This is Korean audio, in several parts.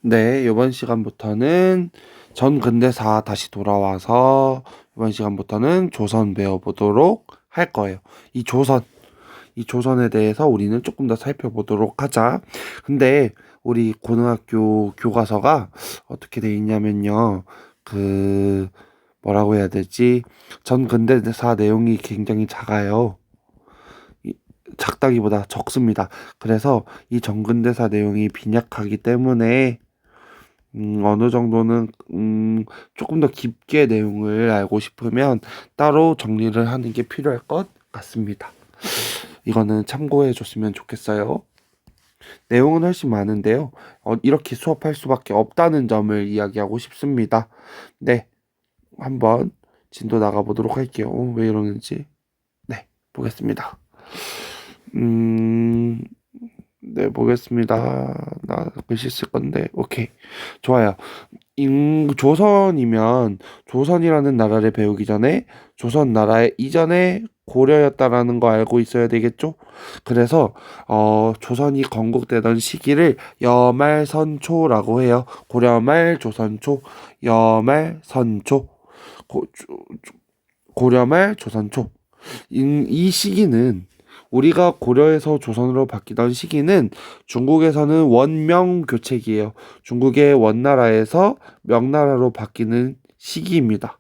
네, 이번 시간부터는 전 근대사 다시 돌아와서 이번 시간부터는 조선 배워보도록 할 거예요. 이 조선, 이 조선에 대해서 우리는 조금 더 살펴보도록 하자. 근데 우리 고등학교 교과서가 어떻게 돼 있냐면요. 그 뭐라고 해야 되지? 전 근대사 내용이 굉장히 작아요. 작다기보다 적습니다. 그래서 이 전근대사 내용이 빈약하기 때문에 어느 정도는 조금 더 깊게 내용을 알고 싶으면 따로 정리를 하는 게 필요할 것 같습니다. 이거는 참고해 줬으면 좋겠어요. 내용은 훨씬 많은데요. 이렇게 수업할 수밖에 없다는 점을 이야기하고 싶습니다. 네, 한번 진도 나가보도록 할게요. 왜 이러는지. 네, 보겠습니다. 음, 네, 보겠습니다. 나 글씨 쓸 건데, 오케이. 좋아요. 조선이면 조선이라는 나라를 배우기 전에 조선 나라의 이전에 고려였다라는 거 알고 있어야 되겠죠? 그래서 조선이 건국되던 시기를 여말선초라고 해요. 고려말 조선초, 여말선초, 고려말 조선초. 이 시기는 우리가 고려에서 조선으로 바뀌던 시기는 중국에서는 원명교책이에요. 중국의 원나라에서 명나라로 바뀌는 시기입니다.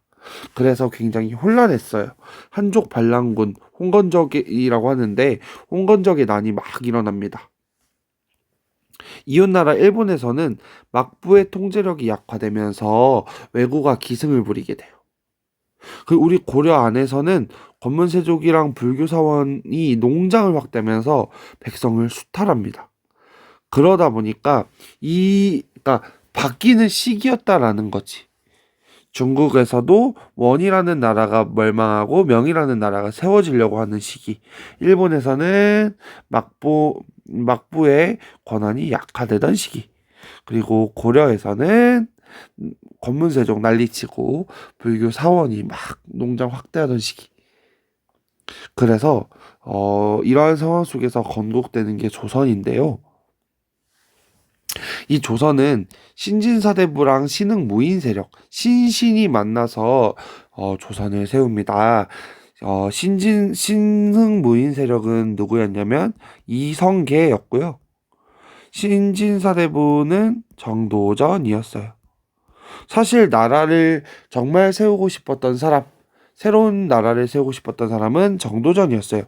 그래서 굉장히 혼란했어요. 한족 반란군, 홍건적이라고 하는데 홍건적의 난이 막 일어납니다. 이웃나라 일본에서는 막부의 통제력이 약화되면서 왜구가 기승을 부리게 돼요. 우리 고려 안에서는 권문세족이랑 불교 사원이 농장을 확대하면서 백성을 수탈합니다. 그러다 보니까 그러니까 바뀌는 시기였다라는 거지. 중국에서도 원이라는 나라가 멸망하고 명이라는 나라가 세워지려고 하는 시기. 일본에서는 막부의 권한이 약화되던 시기. 그리고 고려에서는 권문세족 난리치고 불교 사원이 막 농장 확대하던 시기. 그래서 이러한 상황 속에서 건국되는 게 조선인데요. 이 조선은 신진사대부랑 신흥무인 세력, 신신이 만나서 조선을 세웁니다. 신흥무인 세력은 누구였냐면 이성계였고요. 신진사대부는 정도전이었어요. 사실 나라를 정말 세우고 싶었던 사람, 새로운 나라를 세우고 싶었던 사람은 정도전이었어요.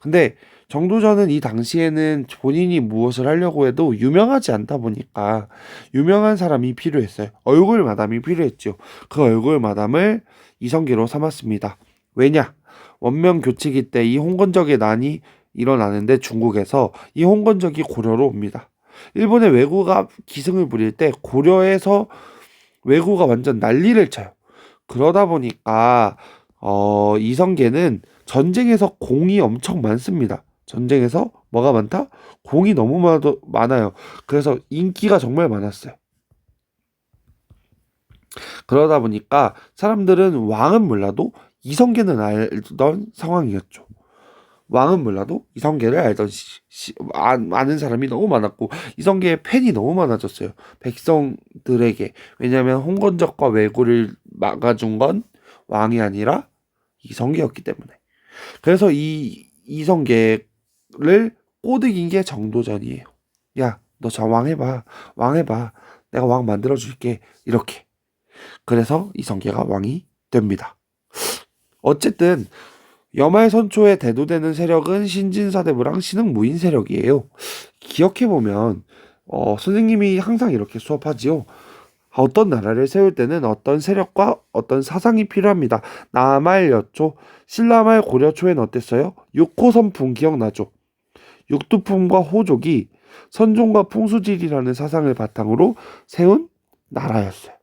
근데 정도전은 이 당시에는 본인이 무엇을 하려고 해도 유명하지 않다 보니까 유명한 사람이 필요했어요. 얼굴 마담이 필요했죠. 그 얼굴 마담을 이성계로 삼았습니다. 왜냐? 원명 교체기 때 이 홍건적의 난이 일어나는데 중국에서 이 홍건적이 고려로 옵니다. 일본의 왜구가 기승을 부릴 때 고려에서 왜구가 완전 난리를 쳐요. 그러다 보니까 이성계는 전쟁에서 공이 엄청 많습니다. 전쟁에서 뭐가 많다? 공이 너무 많아요. 그래서 인기가 정말 많았어요. 그러다 보니까 사람들은 왕은 몰라도 이성계는 알던 상황이었죠. 왕은 몰라도 이성계를 알던 아는 사람이 너무 많았고 이성계의 팬이 너무 많아졌어요. 백성들에게. 왜냐하면 홍건적과 왜구를 막아준 건 왕이 아니라 이성계였기 때문에. 그래서 이 이성계를 꼬드긴 게 정도전이에요. 야, 너 저 왕 해봐. 왕 해봐. 내가 왕 만들어줄게. 이렇게. 그래서 이성계가 왕이 됩니다. 어쨌든 여말선초에 대두되는 세력은 신진사대부랑 신흥무인 세력이에요. 기억해보면 선생님이 항상 이렇게 수업하지요. 어떤 나라를 세울 때는 어떤 세력과 어떤 사상이 필요합니다. 남말여초, 신라말 고려초엔 어땠어요? 육호선풍 기억나죠? 육두품과 호족이 선종과 풍수지리라는 사상을 바탕으로 세운 나라였어요.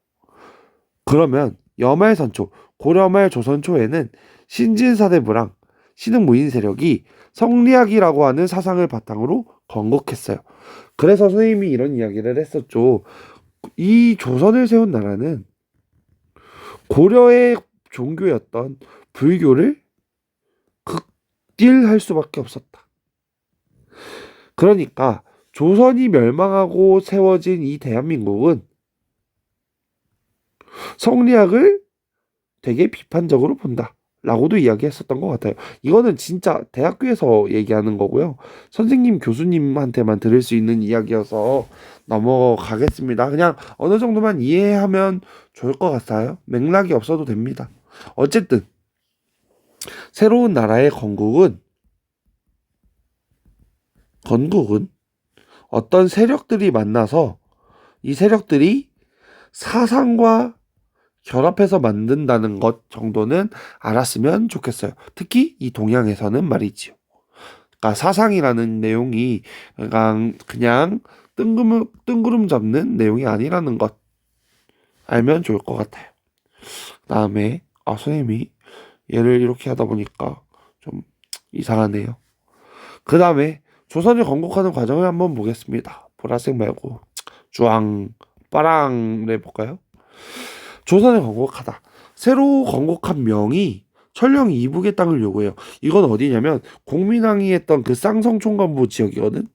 그러면 여말선초, 고려말 조선초에는 신진사대부랑 신흥무인 세력이 성리학이라고 하는 사상을 바탕으로 건국했어요. 그래서 선생님이 이런 이야기를 했었죠. 이 조선을 세운 나라는 고려의 종교였던 불교를 극딜할 수밖에 없었다. 그러니까 조선이 멸망하고 세워진 이 대한민국은 성리학을 되게 비판적으로 본다. 라고도 이야기했었던 것 같아요. 이거는 진짜 대학교에서 얘기하는 거고요. 선생님, 교수님한테만 들을 수 있는 이야기여서 넘어가겠습니다. 그냥 어느 정도만 이해하면 좋을 것 같아요. 맥락이 없어도 됩니다. 어쨌든 새로운 나라의 건국은 어떤 세력들이 만나서 이 세력들이 사상과 결합해서 만든다는 것 정도는 알았으면 좋겠어요. 특히 이 동양에서는 말이지요. 그러니까 사상이라는 내용이 그냥 뜬구름 잡는 내용이 아니라는 것 알면 좋을 것 같아요. 그다음에 선생님이 얘를 이렇게 하다 보니까 좀 이상하네요. 그 다음에 조선을 건국하는 과정을 한번 보겠습니다. 보라색 말고 주황, 빠랑 해볼까요? 조선을 건국하다. 새로 건국한 명이 천령 이북의 땅을 요구해요. 이건 어디냐면 공민왕이 했던 그 쌍성총관부 지역이거든.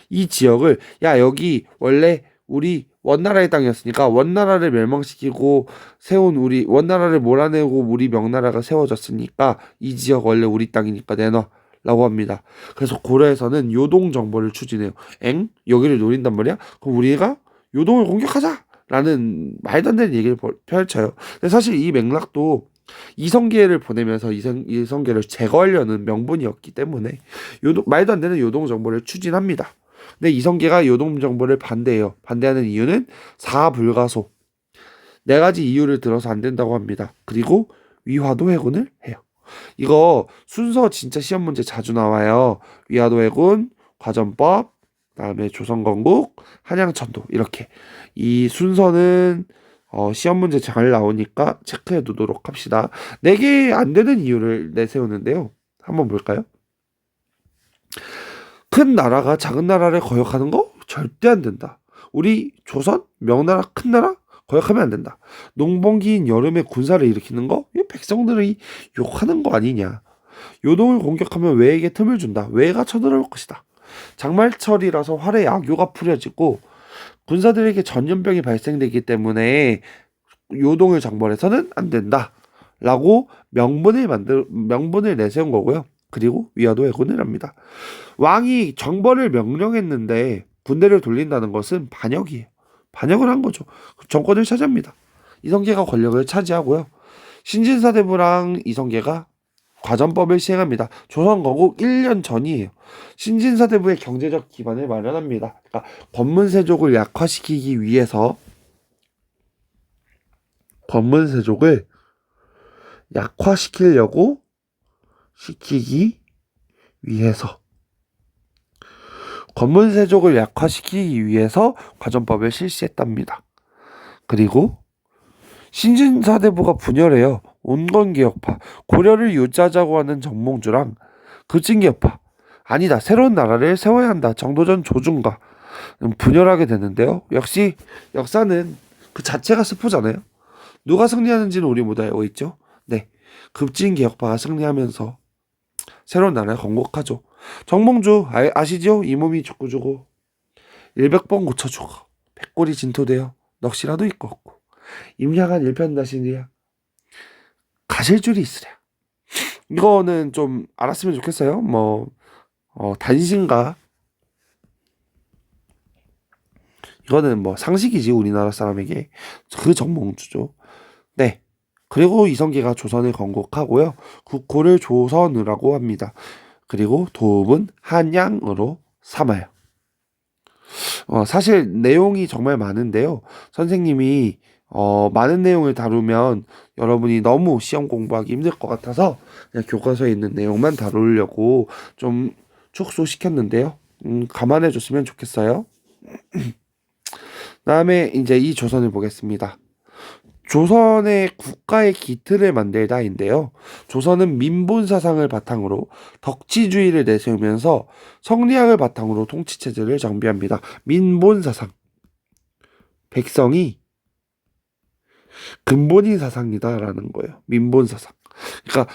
이 지역을 여기 원래 우리 원나라의 땅이었으니까 원나라를 멸망시키고 세운 우리 원나라를 몰아내고 우리 명나라가 세워졌으니까 이 지역 원래 우리 땅이니까 내놔 라고 합니다. 그래서 고려에서는 요동 정벌을 추진해요. 여기를 노린단 말이야? 그럼 우리가 요동을 공격하자! 라는 말도 안 되는 얘기를 펼쳐요. 근데 사실 이 맥락도 이성계를 보내면서 이성계를 제거하려는 명분이었기 때문에 말도 안 되는 요동 정벌을 추진합니다. 근데 이성계가 요동 정벌을 반대해요. 반대하는 이유는 사불가소. 4가지 이유를 들어서 안 된다고 합니다. 그리고 위화도 해군을 해요. 이거 순서 진짜 시험 문제 자주 나와요. 위화도 해군, 과전법, 그다음에 조선건국, 한양천도 이렇게 이 순서는 시험 문제 잘 나오니까 체크해 두도록 합시다. 4개 안 되는 이유를 내세우는데요. 한번 볼까요? 큰 나라가 작은 나라를 거역하는 거 절대 안 된다. 우리 조선, 명나라 큰 나라 거역하면 안 된다. 농번기인 여름에 군사를 일으키는 거 백성들이 욕하는 거 아니냐. 요동을 공격하면 외에게 틈을 준다. 외가 쳐들어올 것이다. 장말철이라서 활에 약효가 풀려지고 군사들에게 전염병이 발생되기 때문에 요동을 정벌해서는 안 된다. 라고 명분을 내세운 거고요. 그리고 위화도 해군을 합니다. 왕이 정벌을 명령했는데 군대를 돌린다는 것은 반역이에요. 반역을 한 거죠. 정권을 차지합니다. 이성계가 권력을 차지하고요. 신진사대부랑 이성계가 과전법을 시행합니다. 조선건국 1년 전이에요. 신진사대부의 경제적 기반을 마련합니다. 그러니까 권문세족을 약화시키기 위해서 권문세족을 약화시키기 위해서 과전법을 실시했답니다. 그리고 신진사대부가 분열해요. 온건개혁파, 고려를 유지하자고 하는 정몽주랑 급진개혁파, 아니다 새로운 나라를 세워야 한다 정도전 조준과 분열하게 되는데요. 역시 역사는 그 자체가 스포잖아요. 누가 승리하는지는 우리 모두 알고 있죠. 네, 급진개혁파가 승리하면서 새로운 나라를 건국하죠. 정몽주 아시죠? 이 몸이 죽고주고 100번 고쳐주고 백골이 진토되어 넋이라도 있고 없고 임야간 일편다신이야 가실 줄이 있으랴. 이거는 좀 알았으면 좋겠어요. 단신가 이거는 상식이지 우리나라 사람에게. 그 정몽주죠. 네. 그리고 이성계가 조선을 건국하고요. 국호를 조선이라고 합니다. 그리고 도읍은 한양으로 삼아요. 사실 내용이 정말 많은데요. 선생님이 많은 내용을 다루면 여러분이 너무 시험 공부하기 힘들 것 같아서 그냥 교과서에 있는 내용만 다루려고 좀 축소시켰는데요. 감안해 줬으면 좋겠어요. 다음에 이제 이 조선을 보겠습니다. 조선의 국가의 기틀을 만들다인데요. 조선은 민본 사상을 바탕으로 덕지주의를 내세우면서 성리학을 바탕으로 통치체제를 정비합니다. 민본 사상. 백성이 근본인 사상이다라는 거예요. 민본 사상. 그러니까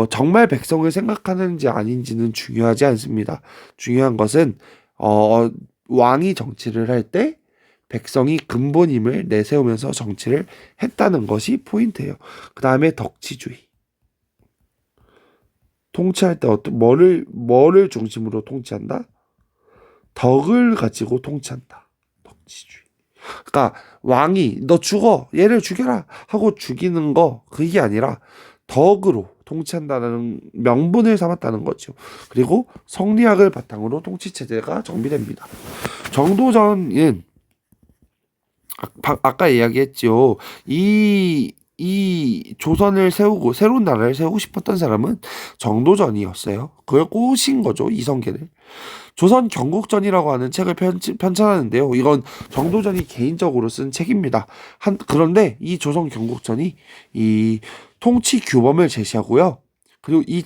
정말 백성을 생각하는지 아닌지는 중요하지 않습니다. 중요한 것은 어, 왕이 정치를 할 때 백성이 근본임을 내세우면서 정치를 했다는 것이 포인트예요. 그 다음에 덕치주의. 통치할 때 뭐를 중심으로 통치한다? 덕을 가지고 통치한다. 덕치주의. 그러니까 왕이 너 죽어, 얘를 죽여라 하고 죽이는 거 그게 아니라 덕으로 통치한다는 명분을 삼았다는 거죠. 그리고 성리학을 바탕으로 통치 체제가 정비됩니다. 정도전은 아까 이야기했죠. 이 조선을 세우고 새로운 나라를 세우고 싶었던 사람은 정도전이었어요. 그걸 꼬신 거죠, 이성계를. 조선 경국전이라고 하는 책을 편찬하는데요. 이건 정도전이 개인적으로 쓴 책입니다. 그런데 이 조선 경국전이 이 통치 규범을 제시하고요. 그리고 이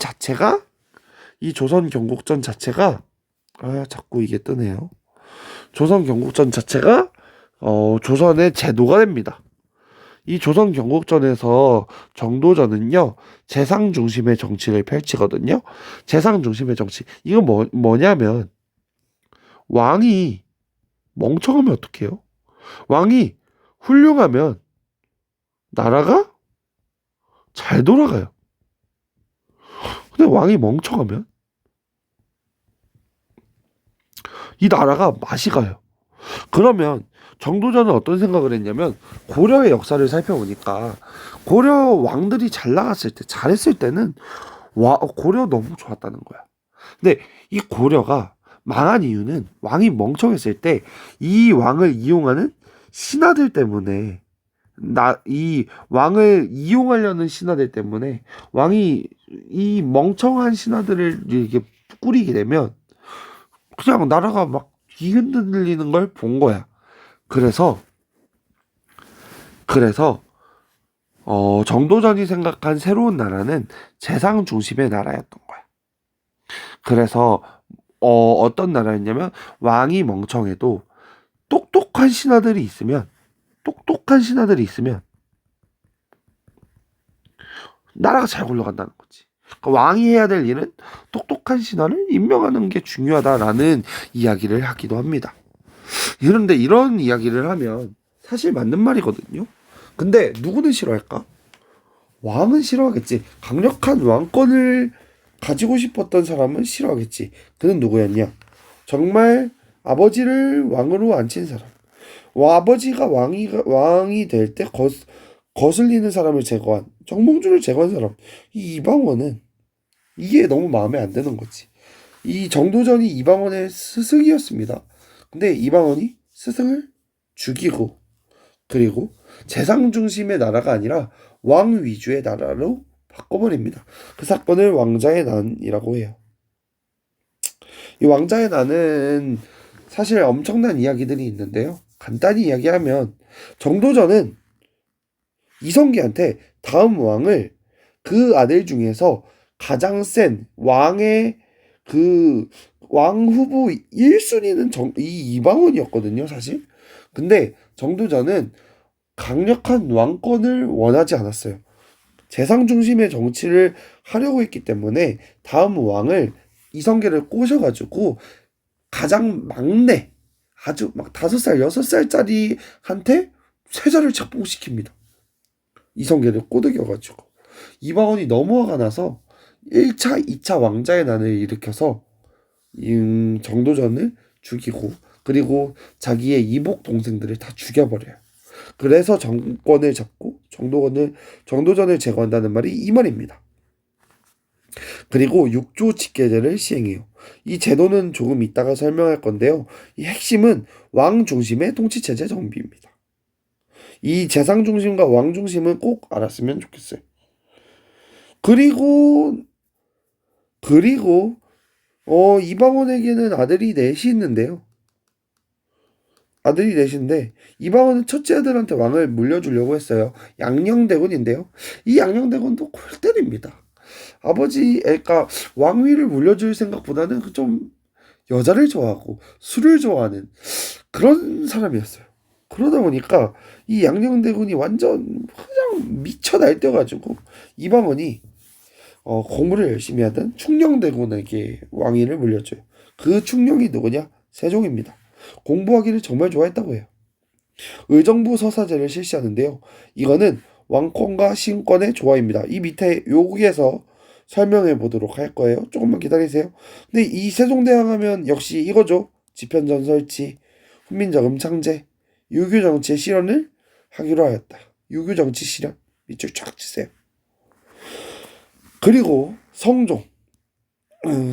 조선 경국전 자체가 자꾸 이게 뜨네요. 조선 경국전 자체가 조선의 제도가 됩니다. 이 조선 경국전에서 정도전은요, 재상 중심의 정치를 펼치거든요. 재상 중심의 정치. 이거 뭐냐면, 왕이 멍청하면 어떡해요? 왕이 훌륭하면 나라가 잘 돌아가요. 근데 왕이 멍청하면 이 나라가 맛이 가요. 그러면 정도전은 어떤 생각을 했냐면 고려의 역사를 살펴보니까 고려 왕들이 잘 나갔을 때 잘했을 때는 고려 너무 좋았다는 거야. 근데 이 고려가 망한 이유는 왕이 멍청했을 때 이 왕을 이용하는 신하들 때문에 이 왕을 이용하려는 신하들 때문에 왕이 이 멍청한 신하들을 이렇게 꾸리게 되면 그냥 나라가 막 뒤흔들리는 걸 본 거야. 그래서 정도전이 생각한 새로운 나라는 재상 중심의 나라였던 거야. 그래서 어떤 나라였냐면 왕이 멍청해도 똑똑한 신하들이 있으면 나라가 잘 굴러간다는 거지. 그러니까 왕이 해야 될 일은 똑똑한 신하를 임명하는 게 중요하다라는 이야기를 하기도 합니다. 그런데 이런 이야기를 하면 사실 맞는 말이거든요. 근데 누구는 싫어할까? 왕은 싫어하겠지. 강력한 왕권을 가지고 싶었던 사람은 싫어하겠지. 그는 누구였냐? 정말 아버지를 왕으로 앉힌 사람. 아버지가 왕이 될 때 거슬리는 사람을 제거한, 정몽주를 제거한 사람. 이 이방원은 이게 너무 마음에 안 드는 거지. 이 정도전이 이방원의 스승이었습니다. 근데 이방원이 스승을 죽이고, 그리고 재상 중심의 나라가 아니라 왕 위주의 나라로 바꿔버립니다. 그 사건을 왕자의 난이라고 해요. 이 왕자의 난은 사실 엄청난 이야기들이 있는데요. 간단히 이야기하면 정도전은 이성계한테 다음 왕을 그 아들 중에서 가장 센 왕의 그 왕 후보 1순위는 이 이방원이었거든요, 사실. 근데 정도전은 강력한 왕권을 원하지 않았어요. 재상 중심의 정치를 하려고 했기 때문에 다음 왕을 이성계를 꼬셔가지고 가장 막내, 아주 막 5살, 6살짜리한테 세자를 착봉시킵니다. 이성계를 꼬드겨가지고. 이방원이 너무 화가 나서 1차, 2차 왕자의 난을 일으켜서 정도전을 죽이고 그리고 자기의 이복 동생들을 다 죽여버려요. 그래서 정권을 잡고 정도전을 제거한다는 말이 이 말입니다. 그리고 육조 직계제를 시행해요. 이 제도는 조금 이따가 설명할 건데요. 이 핵심은 왕 중심의 통치체제 정비입니다. 이 재상 중심과 왕 중심은 꼭 알았으면 좋겠어요. 그리고 이방원에게는 아들이 넷이 있는데요. 아들이 넷인데 이방원은 첫째 아들한테 왕을 물려주려고 했어요. 양녕대군인데요. 이 양녕대군도 골 때립니다. 그러니까 왕위를 물려줄 생각보다는 좀 여자를 좋아하고 술을 좋아하는 그런 사람이었어요. 그러다 보니까 이 양녕대군이 완전 그냥 미쳐 날뛰어가지고 이방원이 공부를 열심히 하던 충녕대군에게 왕위를 물려줘요. 그 충녕이 누구냐? 세종입니다. 공부하기를 정말 좋아했다고 해요. 의정부 서사제를 실시하는데요. 이거는 왕권과 신권의 조화입니다. 이 밑에 여기에서 설명해 보도록 할 거예요. 조금만 기다리세요. 근데 이 세종대왕 하면 역시 이거죠. 지편전 설치, 훈민정음 창제, 유교정치 실현을 하기로 하였다. 유교정치 실현 밑줄 쫙 치세요. 그리고 성종.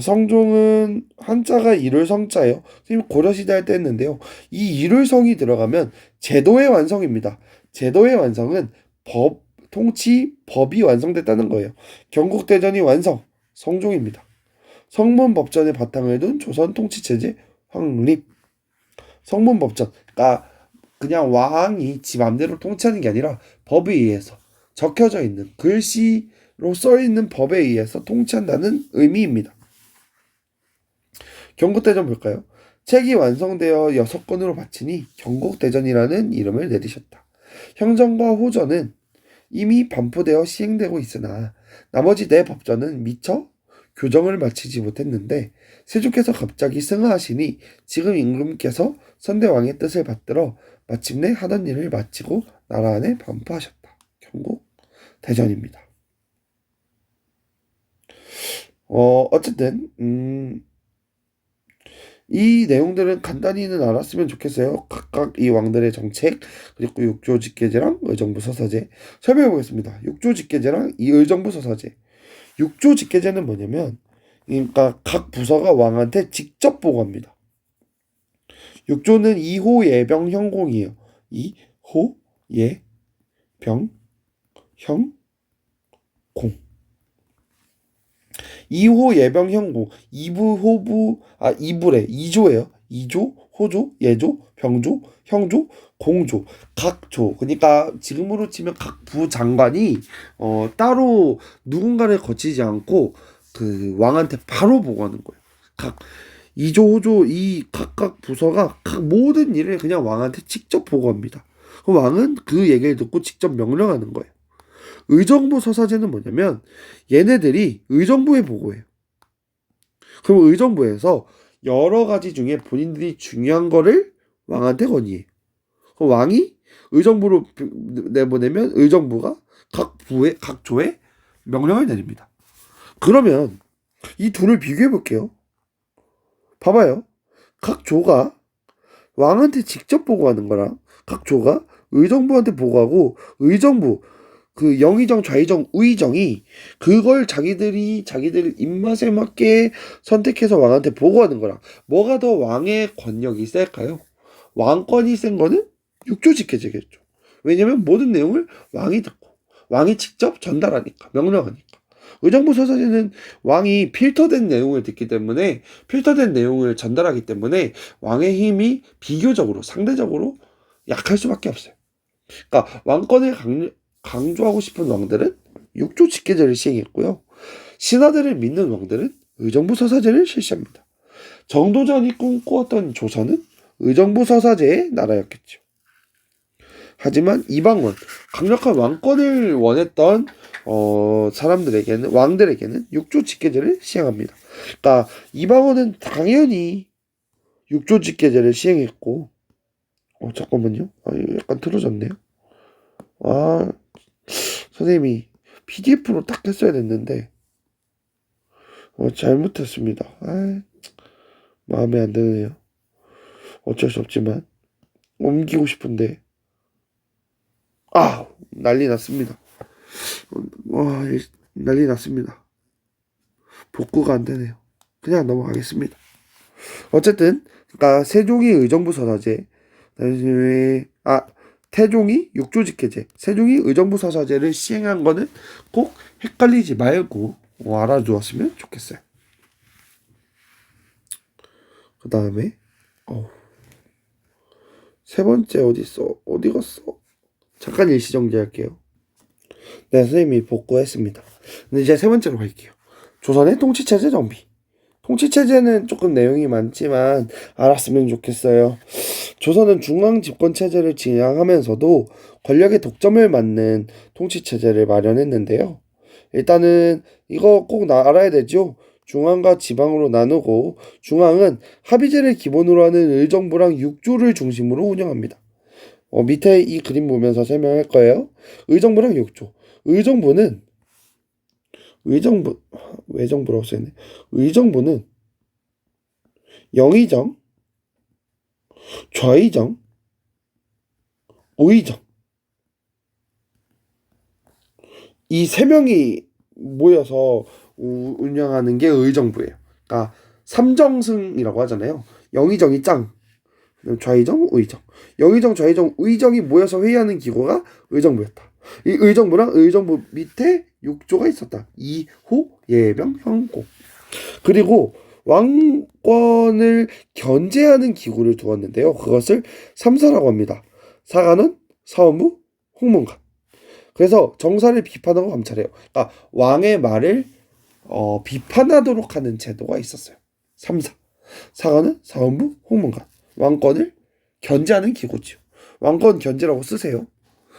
성종은 한자가 일월성자예요. 선생님 고려시대 할 때 했는데요. 이 일월성이 들어가면 제도의 완성입니다. 제도의 완성은 통치, 법이 완성됐다는 거예요. 경국대전이 완성, 성종입니다. 성문법전의 바탕을 둔 조선 통치체제 확립. 성문법전, 그러니까 그냥 왕이 지 맘대로 통치하는 게 아니라 법에 의해서 적혀져 있는 글씨로 써 있는 법에 의해서 통치한다는 의미입니다. 경국대전 볼까요? 책이 완성되어 6권으로 바치니 경국대전이라는 이름을 내리셨다. 형전과 호전은 이미 반포되어 시행되고 있으나 나머지 4법전은 미처 교정을 마치지 못했는데 세조께서 갑자기 승하하시니 지금 임금께서 선대왕의 뜻을 받들어 마침내 하던 일을 마치고 나라 안에 반포하셨다. 경국대전입니다. 어쨌든 이 내용들은 간단히는 알았으면 좋겠어요. 각각 이 왕들의 정책, 그리고 육조직계제랑 의정부 서사제 설명해 보겠습니다. 육조직계제랑 이 의정부 서사제. 육조직계제는 뭐냐면, 그러니까 각 부서가 왕한테 직접 보고합니다. 육조는 이호 예병 형공이에요. 이호 예병 형공. 2호 예병 형공, 2부 호부, 2부래, 2조예요. 2조, 호조, 예조, 병조, 형조, 공조, 각조. 그러니까 지금으로 치면 각 부장관이 따로 누군가를 거치지 않고 그 왕한테 바로 보고하는 거예요. 각 2조, 호조, 이 각각 부서가 각 모든 일을 그냥 왕한테 직접 보고합니다. 왕은 그 얘기를 듣고 직접 명령하는 거예요. 의정부 서사제는 뭐냐면 얘네들이 의정부에 보고해요. 그럼 의정부에서 여러 가지 중에 본인들이 중요한 거를 왕한테 건의해요. 그럼 왕이 의정부로 내보내면 의정부가 각 조에 명령을 내립니다. 그러면 이 둘을 비교해 볼게요. 봐봐요. 각 조가 왕한테 직접 보고하는 거랑 각 조가 의정부한테 보고하고 의정부 그 영의정, 좌의정, 우의정이 그걸 자기들 입맛에 맞게 선택해서 왕한테 보고하는 거랑 뭐가 더 왕의 권력이 셀까요? 왕권이 센 거는 육조직계제겠죠. 왜냐면 모든 내용을 왕이 듣고 왕이 직접 전달하니까, 명령하니까. 의정부 서사제는 왕이 필터된 내용을 듣기 때문에, 필터된 내용을 전달하기 때문에 왕의 힘이 비교적으로 상대적으로 약할 수밖에 없어요. 그러니까 왕권을 강조하고 싶은 왕들은 육조 직계제를 시행했고요. 신하들을 믿는 왕들은 의정부 서사제를 실시합니다. 정도전이 꿈꾸었던 조선은 의정부 서사제의 나라였겠죠. 하지만 이방원, 강력한 왕권을 원했던 왕들에게는 육조 직계제를 시행합니다. 그러니까 이방원은 당연히 육조 직계제를 시행했고, 잠깐만요. 이거 약간 틀어졌네요. 선생님이 PDF로 딱 했어야 됐는데 잘못했습니다. 마음에 안 드네요. 어쩔 수 없지만 옮기고 싶은데 난리 났습니다. 난리 났습니다. 복구가 안 되네요. 그냥 넘어가겠습니다. 어쨌든 그러니까 세종이 의정부 서사제, 태종이 육조직계제, 세종이 의정부 서사제를 시행한 거는 꼭 헷갈리지 말고 알아두었으면 좋겠어요. 그 다음에 세 번째 어디 갔어? 잠깐 일시 정지할게요. 네, 선생님이 복구했습니다. 근데 이제 세 번째로 갈게요. 조선의 통치체제 정비. 통치체제는 조금 내용이 많지만 알았으면 좋겠어요. 조선은 중앙집권체제를 지향하면서도 권력의 독점을 막는 통치체제를 마련했는데요. 일단은 이거 꼭 알아야 되죠. 중앙과 지방으로 나누고 중앙은 합의제를 기본으로 하는 의정부랑 육조를 중심으로 운영합니다. 밑에 이 그림 보면서 설명할 거예요. 의정부랑 육조. 의정부는 외정부라고 써있네. 의정부는 영의정, 좌의정, 우의정 이 세 명이 모여서 운영하는 게 의정부예요. 그러니까 삼정승이라고 하잖아요. 영의정이 짱, 좌의정, 우의정. 영의정, 좌의정, 우의정이 모여서 회의하는 기구가 의정부였다. 이 의정부랑 의정부 밑에 육조가 있었다. 이호, 예병, 형공. 그리고 왕권을 견제하는 기구를 두었는데요. 그것을 삼사라고 합니다. 사관원, 사원부, 홍문관. 그래서 정사를 비판하고 감찰해요. 그러니까 왕의 말을 비판하도록 하는 제도가 있었어요. 삼사. 사관원, 사원부, 홍문관. 왕권을 견제하는 기구지요. 왕권 견제라고 쓰세요.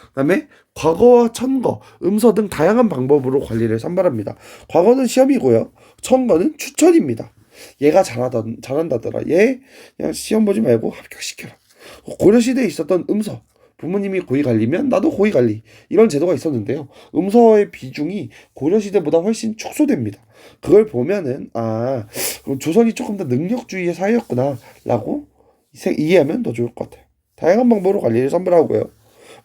그다음에 과거와 천거, 음서 등 다양한 방법으로 관리를 선발합니다. 과거는 시험이고요. 천거는 추천입니다. 얘가 잘한다더라. 얘 그냥 시험 보지 말고 합격시켜라. 고려시대에 있었던 음서. 부모님이 고위 관리면 나도 고위 관리. 이런 제도가 있었는데요. 음서의 비중이 고려시대보다 훨씬 축소됩니다. 그걸 보면은 조선이 조금 더 능력주의의 사회였구나 라고 이해하면 더 좋을 것 같아요. 다양한 방법으로 관리를 선발하고요.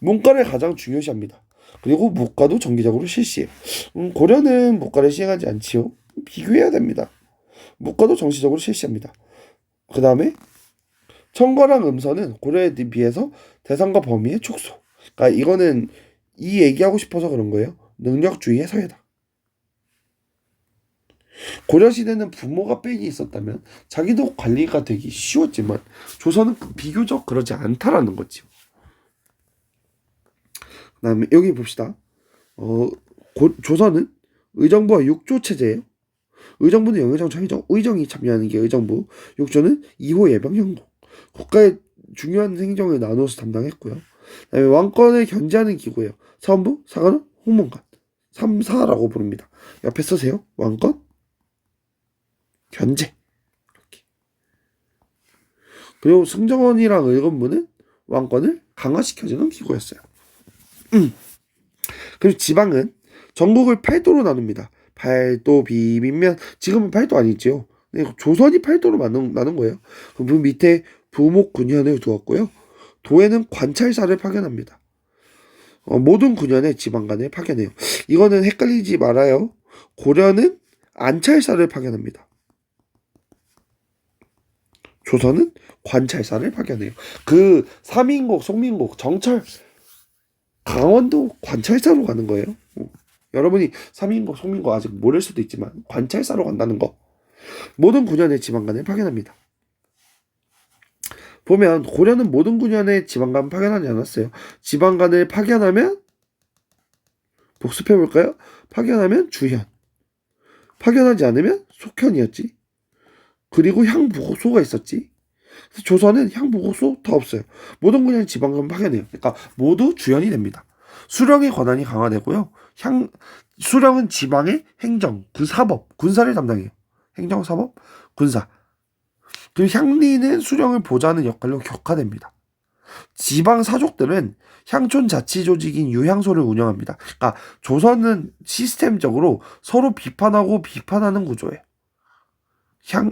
문과를 가장 중요시합니다. 그리고 무과도 정기적으로 실시해요. 고려는 무과를 시행하지 않지요. 비교해야 됩니다. 무과도 정시적으로 실시합니다. 그 다음에 청거랑 음서는 고려에 비해서 대상과 범위의 축소. 그러니까 이거는 이 얘기하고 싶어서 그런 거예요. 능력주의의 사회다. 고려시대는 부모가 빽이 있었다면 자기도 관리가 되기 쉬웠지만 조선은 비교적 그러지 않다라는 거지요. 그 다음에 여기 봅시다. 조선은 의정부와 육조 체제예요. 의정부는 영의정, 좌의정, 우의정이 참여하는 게 의정부. 육조는 2호 예병 형공. 국가의 중요한 행정을 나누어서 담당했고요. 그다음에 왕권을 견제하는 기구예요. 사원부, 사관원, 홍문관. 3사라고 부릅니다. 옆에 쓰세요. 왕권, 견제. 이렇게. 그리고 승정원이랑 의검부는 왕권을 강화시켜주는 기구였어요. 그리고 지방은 전국을 8도로 나눕니다. 8도 비빔면 지금은 8도 아니지요. 조선이 8도로 나눈 거예요. 그 밑에 부목군현을 두었고요. 도에는 관찰사를 파견합니다. 모든 군현에 지방관을 파견해요. 이거는 헷갈리지 말아요. 고려는 안찰사를 파견합니다. 조선은 관찰사를 파견해요. 그 삼인국, 송민국, 정철, 강원도 관찰사로 가는 거예요. 여러분이 삼인국, 송민국 아직 모를 수도 있지만 관찰사로 간다는 거. 모든 군현의 지방관을 파견합니다. 보면 고려는 모든 군현에 지방관 파견하지 않았어요. 지방관을 파견하면 복습해볼까요? 파견하면 주현, 파견하지 않으면 속현이었지. 그리고 향보고소가 있었지. 조선은 향보고소 더 없어요. 모든 군현 지방관 파견해요. 그러니까 모두 주현이 됩니다. 수령의 권한이 강화되고요. 수령은 지방의 행정, 사법, 군사를 담당해요. 행정, 사법, 군사. 그리고 향리는 수령을 보좌하는 역할로 격화됩니다. 지방 사족들은 향촌 자치 조직인 유향소를 운영합니다. 그러니까 조선은 시스템적으로 서로 비판하고 비판하는 구조예요.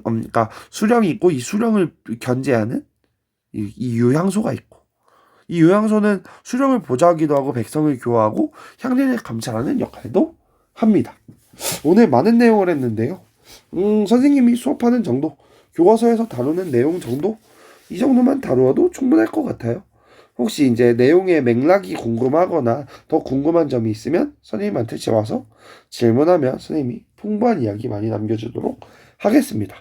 그러니까 수령이 있고 이 수령을 견제하는 이 유향소가 있고 이 요양소는 수령을 보좌하기도 하고 백성을 교화하고 향리를 감찰하는 역할도 합니다. 오늘 많은 내용을 했는데요. 선생님이 수업하는 정도, 교과서에서 다루는 내용 정도, 이 정도만 다루어도 충분할 것 같아요. 혹시 이제 내용의 맥락이 궁금하거나 더 궁금한 점이 있으면 선생님한테 와서 질문하면 선생님이 풍부한 이야기 많이 남겨주도록 하겠습니다.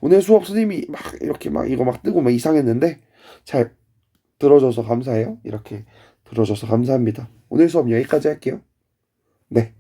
오늘 수업 선생님이 이렇게 이거 뜨고 이상했는데 잘 들어줘서 감사해요. 이렇게 들어줘서 감사합니다. 오늘 수업 여기까지 할게요. 네.